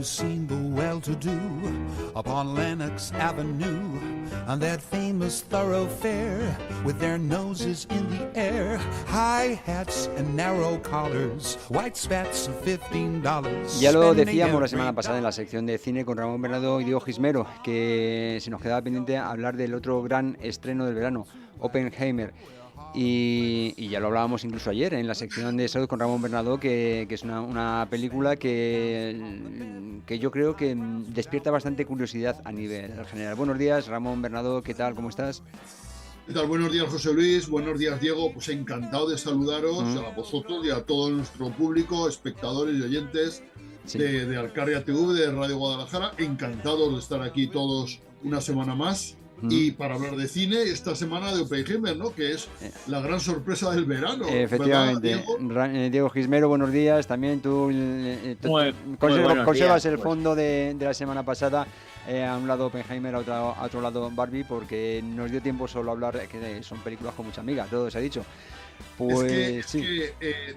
you've seen the well-to-do upon Lenox Avenue, on that famous thoroughfare with their noses in the air, high hats and narrow collars, white spats of $15. Ya lo decíamos la semana pasada en la sección de cine con Ramón Bernardo y Diego Gismero, que se nos quedaba pendiente hablar del otro gran estreno del verano, Oppenheimer. Y ya lo hablábamos incluso ayer en la sección de salud con Ramón Bernardo, que es una película que yo creo que despierta bastante curiosidad a nivel general. Buenos días, Ramón Bernardo, ¿qué tal? ¿Cómo estás? ¿Qué tal? Buenos días, José Luis. Buenos días, Diego. Pues encantado de saludaros a vosotros y a todo nuestro público, espectadores y oyentes de Alcarria TV, de Radio Guadalajara. Encantados de estar aquí todos una semana más. Y para hablar de cine, esta semana de Oppenheimer, ¿no? Que es la gran sorpresa del verano. Efectivamente. Diego Gismero, buenos días. También tú conservas el fondo de la semana pasada. A un lado Oppenheimer, a otro lado Barbie, porque nos dio tiempo solo a hablar, que son películas con mucha amiga, todo se ha dicho. Pues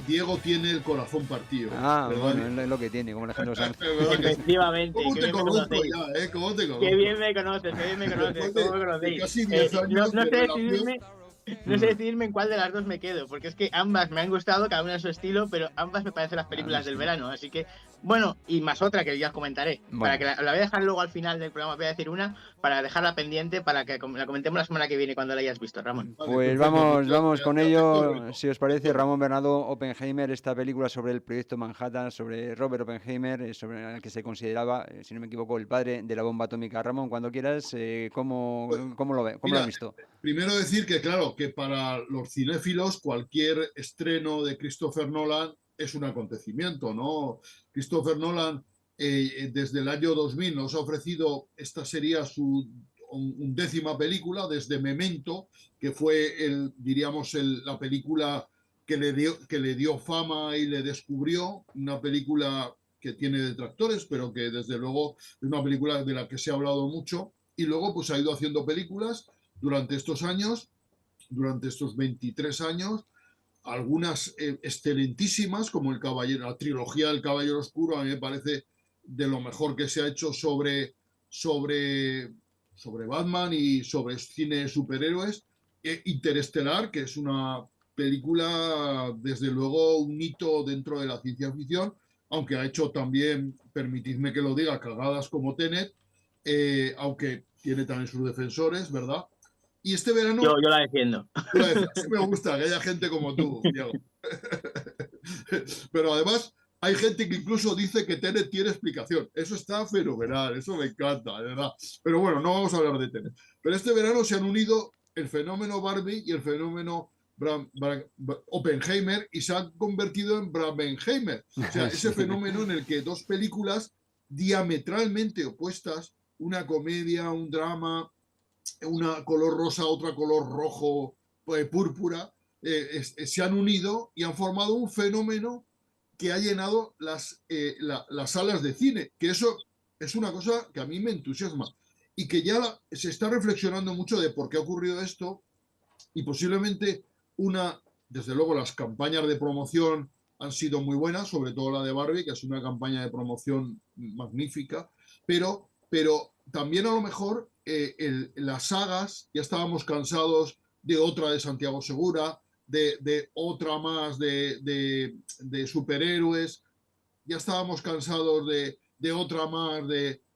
Diego tiene el corazón partido. Bueno, es lo que tiene, como Alejandro Sanz. Efectivamente. ¿Cómo te conozco ya? ¿Cómo te conozco? Qué bien me conoces. ¿Cómo me conocéis? Casi 10 años no sé decidirme en cuál de las dos me quedo, porque es que ambas me han gustado, cada una a su estilo, pero ambas me parecen las películas del verano, así que, bueno, y más otra que ya os comentaré, para que la voy a dejar luego al final del programa, voy a decir una, para dejarla pendiente, para que la comentemos la semana que viene cuando la hayas visto, Ramón. Pues vamos con ello, si os parece. Ramón Bernardo, Oppenheimer, esta película sobre el proyecto Manhattan, sobre Robert Oppenheimer, sobre el que se consideraba, si no me equivoco, el padre de la bomba atómica. Ramón, cuando quieras, ¿cómo lo ves? ¿Cómo lo has visto? Primero decir que, claro, que para los cinéfilos cualquier estreno de Christopher Nolan es un acontecimiento, ¿no? Christopher Nolan desde el año 2000 nos ha ofrecido, esta sería su undécima película, desde Memento, que fue la película que le dio fama y le descubrió, una película que tiene detractores, pero que desde luego es una película de la que se ha hablado mucho, y luego pues ha ido haciendo películas durante estos años, durante estos 23 años, algunas excelentísimas, como la trilogía del Caballero Oscuro, a mí me parece de lo mejor que se ha hecho sobre Batman y sobre cine de superhéroes. Interestelar, que es una película, desde luego, un hito dentro de la ciencia ficción, aunque ha hecho también, permitidme que lo diga, cagadas como Tenet, aunque tiene también sus defensores, ¿verdad? Y este verano... Yo la defiendo. Sí me gusta que haya gente como tú, Diego. Pero además hay gente que incluso dice que Tenet tiene explicación. Eso está fenomenal, eso me encanta, de verdad. Pero bueno, no vamos a hablar de Tenet. Pero este verano se han unido el fenómeno Barbie y el fenómeno Oppenheimer y se han convertido en Brabenheimer. O sea, ese fenómeno en el que dos películas diametralmente opuestas, una comedia, un drama, una color rosa, otra color rojo, púrpura, se han unido y han formado un fenómeno que ha llenado las salas de cine, que eso es una cosa que a mí me entusiasma y que ya se está reflexionando mucho de por qué ha ocurrido esto, y posiblemente desde luego las campañas de promoción han sido muy buenas, sobre todo la de Barbie, que es una campaña de promoción magnífica, pero también a lo mejor las sagas, ya estábamos cansados de otra de Santiago Segura, de otra más de superhéroes, ya estábamos cansados de otra más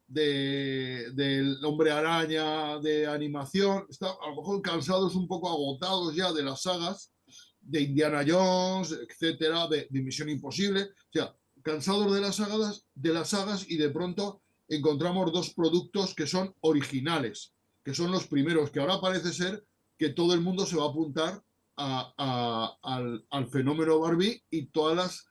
del Hombre Araña, de animación, a lo mejor cansados, un poco agotados ya de las sagas, de Indiana Jones, etcétera, de Misión Imposible, o sea, cansados de las sagas y de pronto encontramos dos productos que son originales, que son los primeros, que ahora parece ser que todo el mundo se va a apuntar al fenómeno Barbie y todas las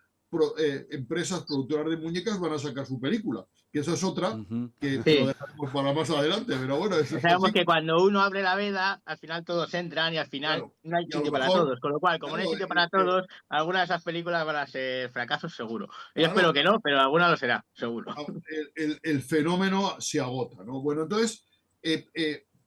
empresas productoras de muñecas van a sacar su película, que esa es otra que lo dejaremos para más adelante, pero bueno, eso sabemos que cuando uno abre la veda, al final todos entran y al final no hay sitio para todos, con lo cual, como no hay sitio para todos, algunas de esas películas van a ser fracasos seguro. Yo espero que no, pero alguna lo será, seguro. El fenómeno se agota, ¿no? Bueno, entonces,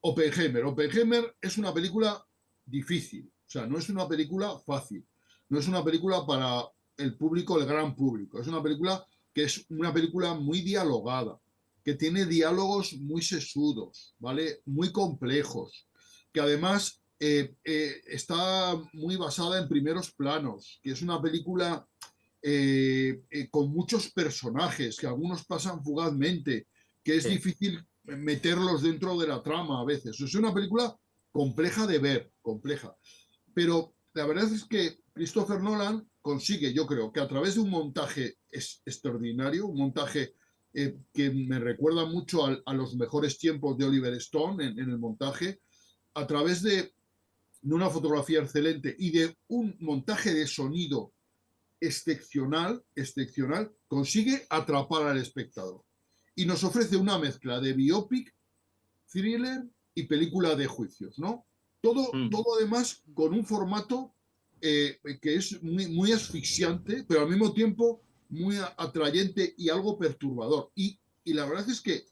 Oppenheimer es una película difícil, o sea, no es una película fácil, no es una película para el público, el gran público, es una película que es una película muy dialogada, que tiene diálogos muy sesudos, ¿vale? Muy complejos, que además está muy basada en primeros planos, que es una película con muchos personajes, que algunos pasan fugazmente, que es Sí. difícil meterlos dentro de la trama a veces. Es una película compleja de ver, compleja. Pero la verdad es que Christopher Nolan consigue, yo creo, que a través de un montaje extraordinario, un montaje que me recuerda mucho a los mejores tiempos de Oliver Stone en el montaje, a través de una fotografía excelente y de un montaje de sonido excepcional, consigue atrapar al espectador. Y nos ofrece una mezcla de biopic, thriller y película de juicios, ¿no? Todo además con un formato que es muy asfixiante, pero al mismo tiempo muy atrayente y algo perturbador. Y la verdad es que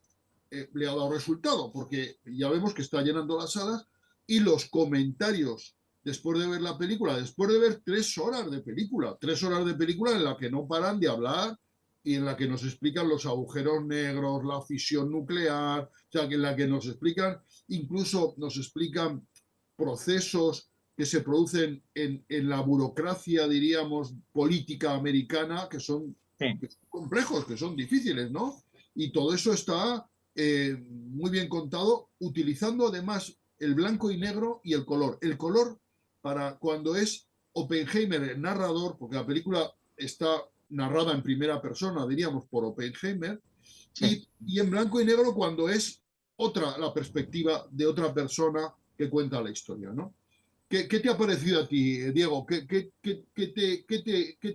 le ha dado resultado, porque ya vemos que está llenando las salas y los comentarios después de ver la película, después de ver 3 horas de película, 3 horas de película en la que no paran de hablar y en la que nos explican los agujeros negros, la fisión nuclear, o sea, que en la que nos explican, incluso nos explican procesos que se producen en la burocracia, diríamos, política americana, Sí. que son complejos, que son difíciles, ¿no? Y todo eso está muy bien contado, utilizando además el blanco y negro y el color. El color para cuando es Oppenheimer el narrador, porque la película está narrada en primera persona, diríamos, por Oppenheimer, Sí. y en blanco y negro cuando es otra la perspectiva de otra persona que cuenta la historia, ¿no? ¿Qué te ha parecido a ti, Diego? ¿Qué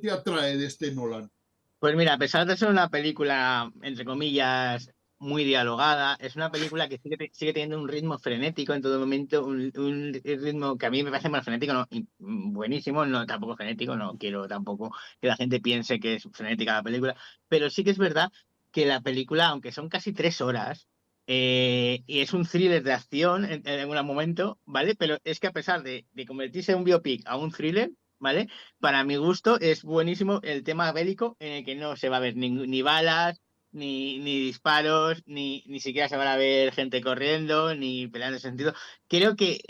te atrae de este Nolan? Pues mira, a pesar de ser una película, entre comillas, muy dialogada, es una película que sigue teniendo un ritmo frenético en todo momento, un ritmo que a mí me parece más frenético, ¿no? Y, buenísimo, no tampoco frenético, no quiero tampoco que la gente piense que es frenética la película, pero sí que es verdad que la película, aunque son casi 3 horas, y es un thriller de acción en algún momento, ¿vale? Pero es que a pesar de convertirse en un biopic a un thriller, ¿vale? Para mi gusto es buenísimo el tema bélico en el que no se va a ver ni balas, ni disparos, ni siquiera se van a ver gente corriendo, ni peleando en ese sentido. Creo que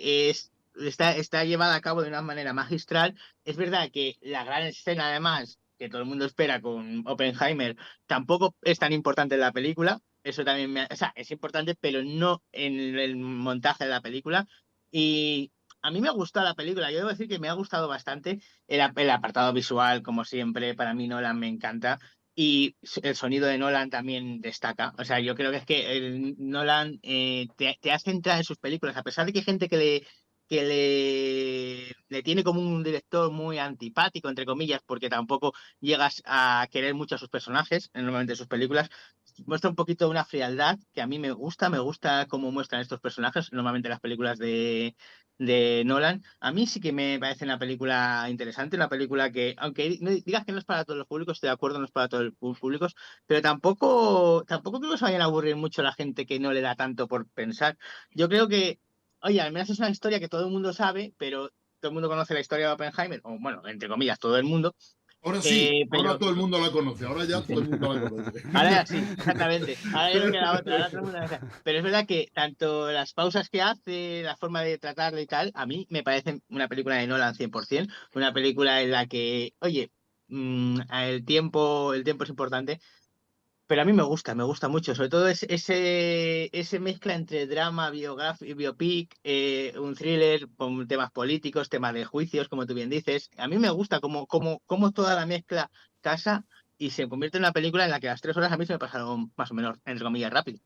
está llevada a cabo de una manera magistral. Es verdad que la gran escena, además, que todo el mundo espera con Oppenheimer, tampoco es tan importante en la película. Eso también o sea, es importante, pero no en el montaje de la película. Y a mí me ha gustado la película, yo debo decir que me ha gustado bastante el apartado visual, como siempre, para mí Nolan me encanta y el sonido de Nolan también destaca. O sea, yo creo que es que el Nolan te hace entrar en sus películas, a pesar de que hay gente que le tiene como un director muy antipático, entre comillas, porque tampoco llegas a querer mucho a sus personajes, normalmente en sus películas. Muestra un poquito una frialdad que a mí me gusta cómo muestran estos personajes, normalmente las películas de Nolan. A mí sí que me parece una película interesante, una película que, aunque no digas que no es para todos los públicos, estoy de acuerdo, no es para todos los públicos, pero tampoco creo que se vayan a aburrir mucho la gente que no le da tanto por pensar. Yo creo que, oye, al menos es una historia que todo el mundo sabe, pero todo el mundo conoce la historia de Oppenheimer, o bueno, entre comillas, todo el mundo, Ahora sí, ahora pero todo el mundo la conoce, ahora ya todo el mundo la conoce. ahora ya sí, exactamente. Ahora ya no queda otra. Ahora todo el mundo pero es verdad que tanto las pausas que hace, la forma de tratarlo y tal, a mí me parece una película de Nolan 100%. Una película en la que, oye, el tiempo es importante, pero a mí me gusta mucho. Sobre todo ese mezcla entre drama, biopic, un thriller con temas políticos, temas de juicios, como tú bien dices. A mí me gusta cómo toda la mezcla casa y se convierte en una película en la que las 3 horas a mí se me pasaron más o menos, entre comillas, rápido.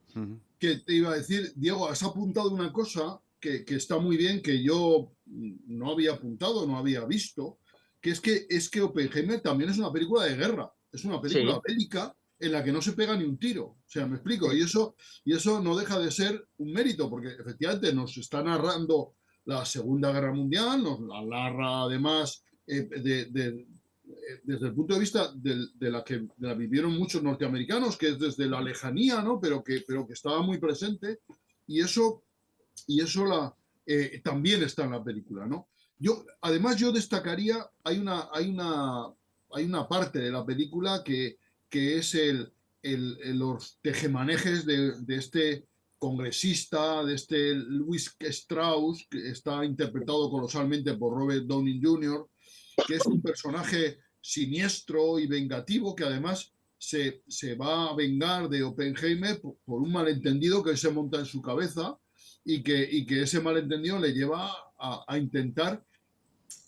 Que te iba a decir, Diego, has apuntado una cosa que está muy bien, que yo no había apuntado, no había visto, que es que Oppenheimer también es una película de guerra, es una película Sí, bélica en la que no se pega ni un tiro. O sea, me explico, sí, y eso no deja de ser un mérito, porque efectivamente nos está narrando la Segunda Guerra Mundial, nos la narra además desde el punto de vista de la vivieron muchos norteamericanos, que es desde la lejanía, ¿no? pero que estaba muy presente, y eso también está en la película, ¿no? Además, yo destacaría, hay una parte de la película que es los tejemanejes de este congresista, de este Louis Strauss, que está interpretado colosalmente por Robert Downey Jr., que es un personaje siniestro y vengativo, que además se va a vengar de Oppenheimer por un malentendido que él se monta en su cabeza y que ese malentendido le lleva a intentar,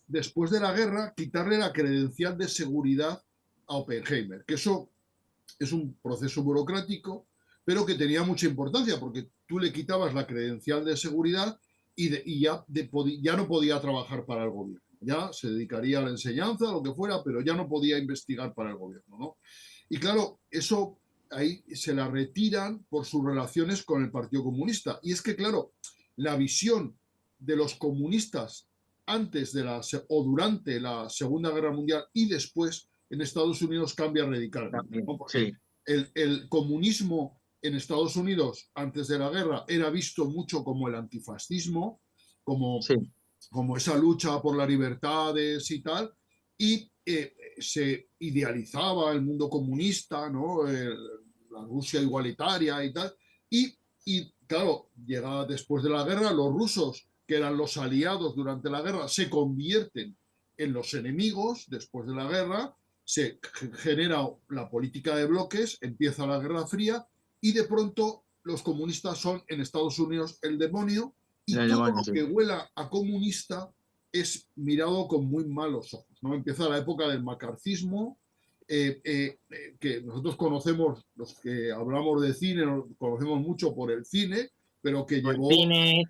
después de la guerra, quitarle la credencial de seguridad a Oppenheimer, que eso es un proceso burocrático, pero que tenía mucha importancia, porque tú le quitabas la credencial de seguridad y ya no podía trabajar para el gobierno. Ya se dedicaría a la enseñanza, lo que fuera, pero ya no podía investigar para el gobierno, ¿no? Y claro, eso ahí se la retiran por sus relaciones con el Partido Comunista. Y es que, claro, la visión de los comunistas antes o durante la Segunda Guerra Mundial y después en Estados Unidos cambia radicalmente, ¿no? Porque Sí. el comunismo en Estados Unidos antes de la guerra era visto mucho como el antifascismo, como esa lucha por las libertades y tal, y se idealizaba el mundo comunista, ¿no? La Rusia igualitaria y tal, y claro, llega después de la guerra, los rusos, que eran los aliados durante la guerra, se convierten en los enemigos después de la guerra, se genera la política de bloques, empieza la Guerra Fría y de pronto los comunistas son en Estados Unidos el demonio y todo lo que huela a comunista es mirado con muy malos ojos, ¿no? Empieza la época del macarcismo, que nosotros conocemos, los que hablamos de cine, conocemos mucho por el cine, pero que Por llevó... cine,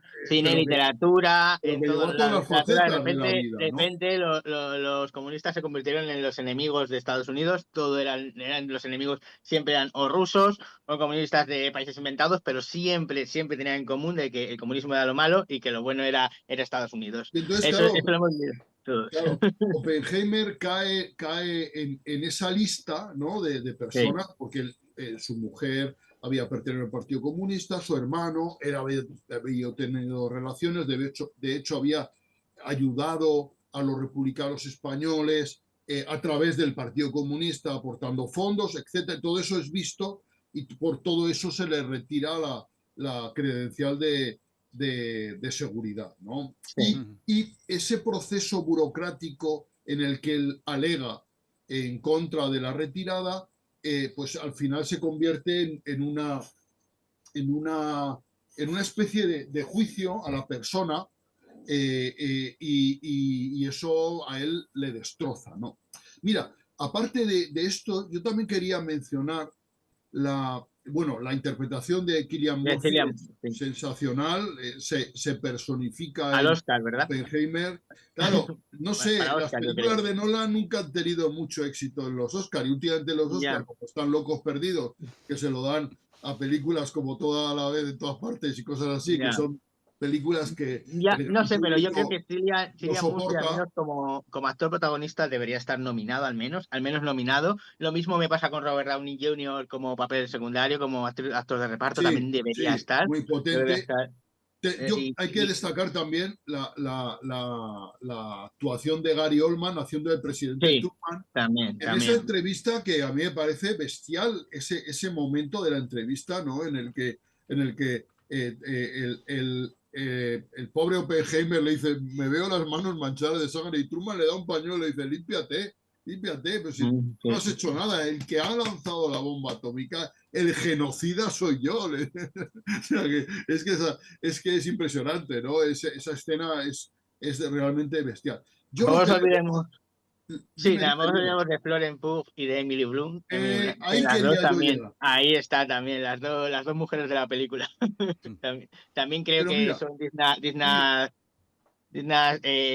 literatura, pero en que todo, llevó a todas las literatura, facetas de la vida, de ¿no? repente los comunistas se convirtieron en los enemigos de Estados Unidos, todo eran los enemigos, siempre eran o rusos o comunistas de países inventados, pero siempre tenían en común de que el comunismo era lo malo y que lo bueno era Estados Unidos. Y entonces, Eso lo hemos visto todos. Claro, Oppenheimer cae en esa lista, ¿no? de personas, porque su mujer había pertenecido al Partido Comunista, su hermano había tenido relaciones, de hecho había ayudado a los republicanos españoles a través del Partido Comunista, aportando fondos, etc. Todo eso es visto y por todo eso se le retira la credencial de seguridad, ¿no? Y ese proceso burocrático en el que él alega en contra de la retirada, pues al final se convierte en una especie de juicio a la persona, y eso a él le destroza, ¿no? Mira, aparte de esto, yo también quería mencionar la interpretación de Cillian Murphy es sensacional, se personifica al en Oscar, ¿verdad? Oppenheimer. Claro, no sé, Oscar, las películas de Nolan nunca han tenido mucho éxito en los Oscars, y últimamente los Oscars, como están locos perdidos, que se lo dan a películas como Toda la vez en todas partes y cosas así, que son películas que... no sé, pero yo creo que Cillian Murphy, al menos como actor protagonista, debería estar nominado, al menos nominado. Lo mismo me pasa con Robert Downey Jr. como papel secundario, como actor de reparto, también debería estar. Muy potente. Hay que destacar también la actuación de Gary Oldman haciendo el presidente Truman. También. Esa entrevista que a mí me parece bestial, ese momento de la entrevista, ¿no? en el que el pobre Oppenheimer le dice: me veo las manos manchadas de sangre, y Truman le da un pañuelo y le dice: límpiate, pero si no has hecho nada, el que ha lanzado la bomba atómica, el genocida soy yo. O sea, es que es impresionante, ¿no? Esa escena es realmente bestial. No nos olvidemos. No nos olvidemos de Florence Pugh y de Emily Blunt. Ahí está también, las dos mujeres de la película. también creo que son dignas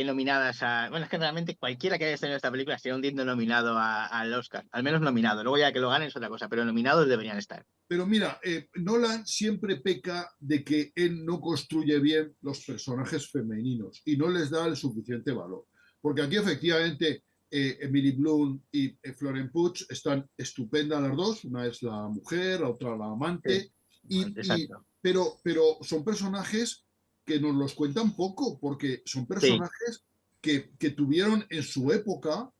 nominadas a... Bueno, es que realmente cualquiera que haya tenido esta película sería un digno nominado al Oscar. Al menos nominado. Luego ya que lo ganen es otra cosa, pero nominados deberían estar. Pero mira, Nolan siempre peca de que él no construye bien los personajes femeninos y no les da el suficiente valor. Porque aquí efectivamente Emily Blunt y Florence Pugh están estupendas las dos. Una es la mujer, la otra la amante. Pero son personajes que nos los cuentan poco, porque son personajes que tuvieron en su época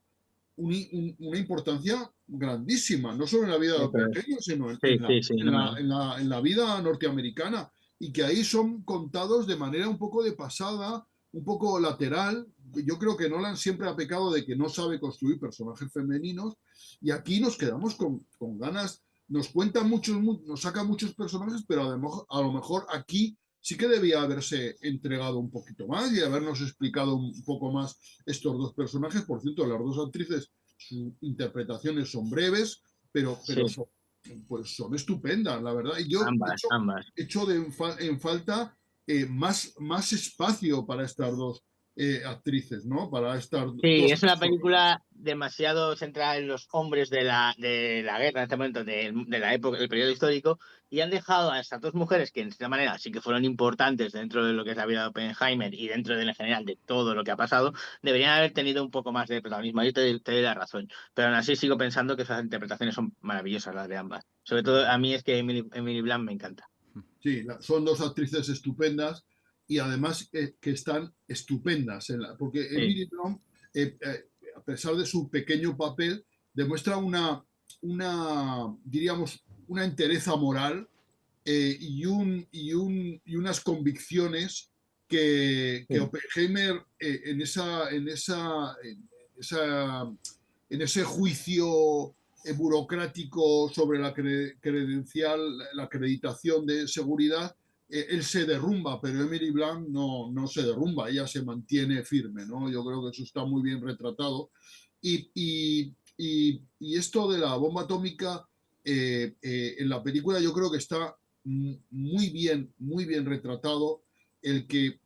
una importancia grandísima, no solo en la vida de Oppenheimer, sino en la vida norteamericana, y que ahí son contados de manera un poco de pasada, un poco lateral. Yo creo que Nolan siempre ha pecado de que no sabe construir personajes femeninos, y aquí nos quedamos con ganas. Nos cuenta nos saca muchos personajes, pero a lo mejor aquí sí que debía haberse entregado un poquito más y habernos explicado un poco más estos dos personajes. Por cierto, las dos actrices, sus interpretaciones son breves, pero son estupendas, la verdad. Y yo echo en falta más espacio para estas dos actrices, ¿no? Para estas dos. Es una película demasiado centrada en los hombres de la guerra, en este momento, de la época, del periodo histórico, y han dejado a estas dos mujeres que, en cierta manera, sí que fueron importantes dentro de lo que es la vida de Oppenheimer y dentro de, en general, de todo lo que ha pasado, deberían haber tenido un poco más de protagonismo. Yo te doy la razón, pero aún así sigo pensando que esas interpretaciones son maravillosas, las de ambas. Sobre todo, a mí es que Emily Blunt me encanta. Sí, son dos actrices estupendas, y además que están estupendas, porque Emily Blunt, a pesar de su pequeño papel, demuestra diríamos, una entereza moral y unas convicciones que Oppenheimer en ese juicio burocrático sobre la credencial, la acreditación de seguridad, él se derrumba, pero Emily Blunt no se derrumba, ella se mantiene firme, ¿no? Yo creo que eso está muy bien retratado. Y esto de la bomba atómica en la película, yo creo que está muy bien retratado. El que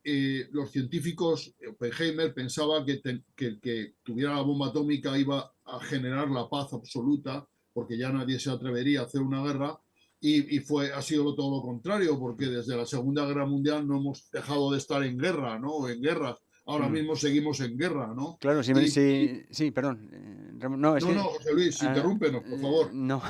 los científicos, Oppenheimer pensaba que el que tuviera la bomba atómica iba a generar la paz absoluta, porque ya nadie se atrevería a hacer una guerra, y ha sido todo lo contrario, porque desde la Segunda Guerra Mundial no hemos dejado de estar en guerra, ¿no? En guerras. Ahora mismo seguimos en guerra, ¿no? Claro, sí, perdón. José Luis, interrúmpenos, por favor. No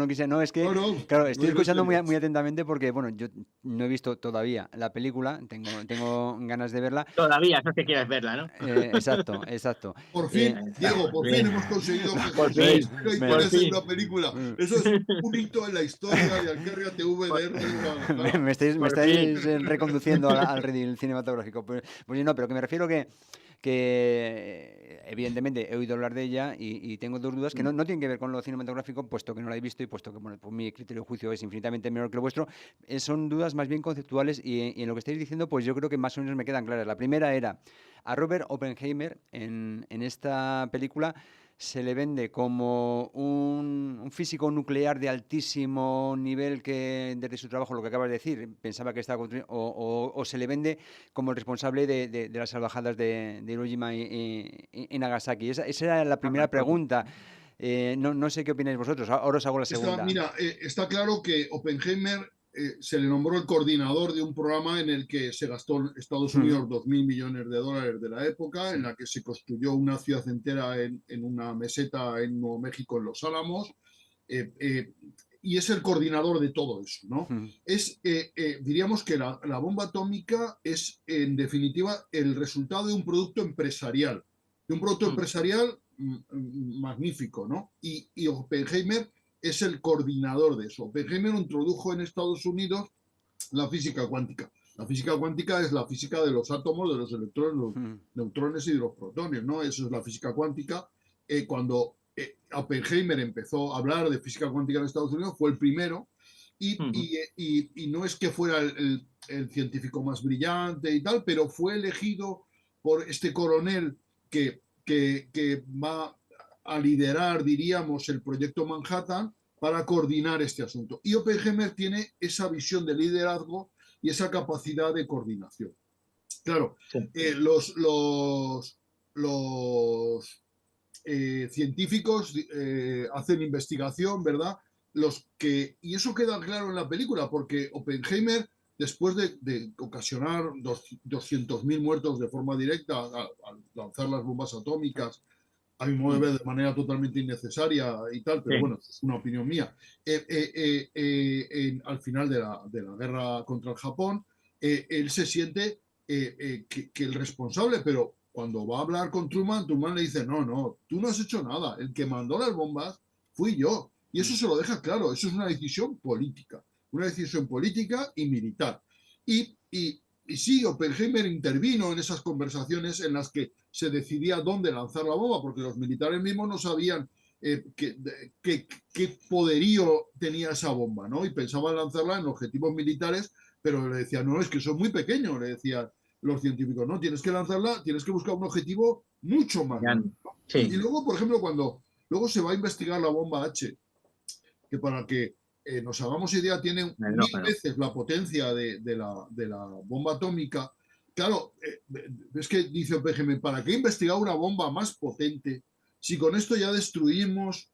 quise, es que, claro, estoy escuchando muy atentamente porque, bueno, yo no he visto todavía la película, tengo ganas de verla. Todavía, no te quieres verla, ¿no? Exacto. Por fin, Diego, por fin hemos conseguido que José Luis hacer una película. Eso es un hito en la historia de Alcarria TVDR. Me estáis reconduciendo al redil cinematográfico. Pues no, pero que me refiero que evidentemente he oído hablar de ella y tengo dos dudas que no tienen que ver con lo cinematográfico, puesto que no la he visto y puesto que, bueno, por mi criterio de juicio es infinitamente menor que lo vuestro. Son dudas más bien conceptuales y en lo que estáis diciendo, pues yo creo que más o menos me quedan claras. La primera era, a Robert Oppenheimer en esta película se le vende como un físico nuclear de altísimo nivel que desde su trabajo, lo que acabas de decir, pensaba que estaba construyendo, o se le vende como el responsable de las salvajadas de Hiroshima y Nagasaki. Esa era la primera pregunta. No sé qué opináis vosotros. Ahora os hago la segunda. Está claro que Oppenheimer se le nombró el coordinador de un programa en el que se gastó Estados Unidos $2.000 millones de la época, en la que se construyó una ciudad entera en una meseta en Nuevo México, en Los Álamos, y es el coordinador de todo eso, ¿no? Diríamos que la bomba atómica es, en definitiva, el resultado de un producto empresarial, magnífico, ¿no? Y Oppenheimer es el coordinador de eso. Oppenheimer introdujo en Estados Unidos la física cuántica. La física cuántica es la física de los átomos, de los electrones, los neutrones y de los protones, ¿no? Eso es la física cuántica. Cuando Oppenheimer empezó a hablar de física cuántica en Estados Unidos, fue el primero, y no es que fuera el científico más brillante y tal, pero fue elegido por este coronel que va a liderar, diríamos, el proyecto Manhattan para coordinar este asunto. Y Oppenheimer tiene esa visión de liderazgo y esa capacidad de coordinación. Claro, los científicos hacen investigación, ¿verdad? Y eso queda claro en la película, porque Oppenheimer, después de ocasionar 200.000 muertos de forma directa al lanzar las bombas atómicas, a mi modo de ver, de manera totalmente innecesaria y tal, pero bueno, es una opinión mía. Al final de la guerra contra el Japón, él se siente que el responsable, pero cuando va a hablar con Truman, Truman le dice, no, tú no has hecho nada, el que mandó las bombas fui yo. Y eso se lo deja claro, eso es una decisión política y militar. Y sí, Oppenheimer intervino en esas conversaciones en las que se decidía dónde lanzar la bomba, porque los militares mismos no sabían qué poderío tenía esa bomba, ¿no? Y pensaban lanzarla en objetivos militares, pero le decían, no, es que eso es muy pequeño, le decían los científicos, no, tienes que lanzarla, tienes que buscar un objetivo mucho más grande, ¿no? Sí. Y luego, por ejemplo, cuando luego se va a investigar la bomba H, que para que nos hagamos idea, tiene 1000 veces la potencia de la bomba atómica. Claro, es que dice Oppenheimer, ¿para qué investigar una bomba más potente si con esto ya destruimos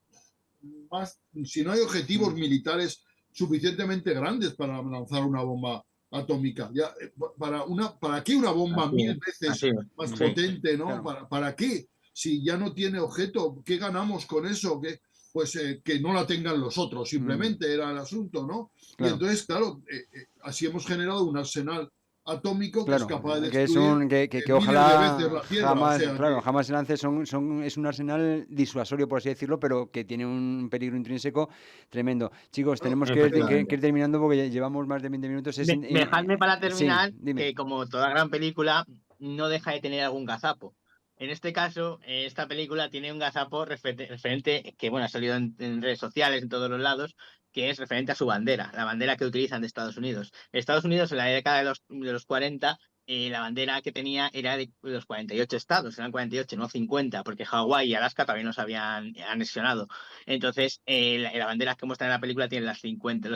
más, si no hay objetivos militares suficientemente grandes para lanzar una bomba atómica? Ya, ¿para qué una bomba 1000 veces más potente, ¿no? Claro. ¿Para qué? Si ya no tiene objeto, ¿qué ganamos con eso? Pues que no la tengan los otros, simplemente era el asunto, ¿no? Claro. Y entonces, claro, así hemos generado un arsenal atómico que es capaz de destruir que ojalá de veces la Tierra, jamás, o sea, claro, jamás se lance, es un arsenal disuasorio, por así decirlo, pero que tiene un peligro intrínseco tremendo. Chicos, tenemos que ir terminando porque llevamos más de 20 minutos. Dejadme para terminar, sí, que como toda gran película, no deja de tener algún gazapo. En este caso, esta película tiene un gazapo referente, que bueno, ha salido en redes sociales, en todos los lados, que es referente a su bandera, la bandera que utilizan de Estados Unidos. Estados Unidos, en la década de los 40, la bandera que tenía era de los 48 estados, eran 48, no 50, porque Hawái y Alaska todavía no se habían anexionado. Entonces, la bandera que muestran en la película tiene las 50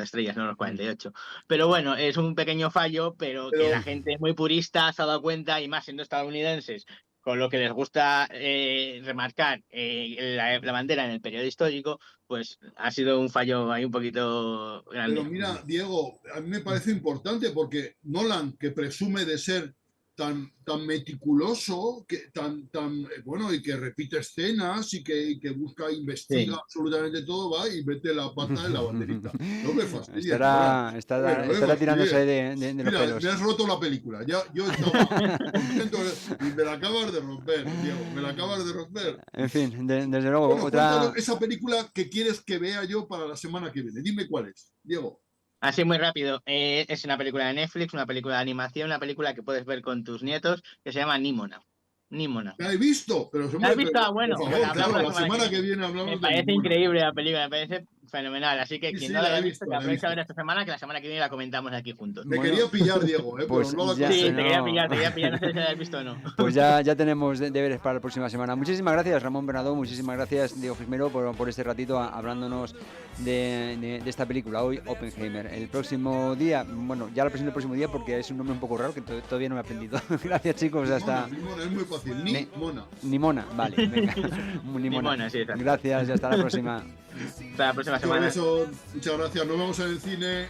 estrellas, no los 48. Pero bueno, es un pequeño fallo, pero que la gente muy purista se ha dado cuenta, y más siendo estadounidenses, con lo que les gusta remarcar la bandera en el periodo histórico, pues ha sido un fallo ahí un poquito grande. Pero mira, Diego, a mí me parece importante porque Nolan, que presume de ser tan meticuloso, tan bueno, y que repite escenas y que busca, investiga absolutamente todo, va y mete la pata en la banderita. No me fastidia. Estará tirándose de los pelos. Me has roto la película. Yo estaba contento y me la acabas de romper, Diego. Me la acabas de romper. En fin, desde luego. Bueno, esa película que quieres que vea yo para la semana que viene. Dime cuál es, Diego. Así muy rápido, es una película de Netflix, una película de animación, una película que puedes ver con tus nietos, que se llama Nimona. La he visto, pero ¿la has visto? Bueno, por favor, claro, la semana que viene hablamos. Me parece increíble la película, me parece fenomenal, así que quien no la haya visto, que aproveche a ver esta semana, que la semana que viene la comentamos aquí juntos. Te quería pillar, Diego, pues pero no la sí, te quería pillar, no sé si la has visto o no. Pues ya tenemos deberes para la próxima semana. Muchísimas gracias, Ramón Bernadó, muchísimas gracias, Diego Gismero, por este ratito hablándonos de esta película, hoy Oppenheimer. El próximo día, bueno, ya lo presento el próximo día porque es un nombre un poco raro que todavía no me he aprendido. Gracias, chicos, hasta... Nimona, es muy fácil, Nimona, vale, venga. Nimona, sí, exacto. Gracias y hasta la próxima. Hasta la próxima semana. Muchas gracias, nos vemos en el cine.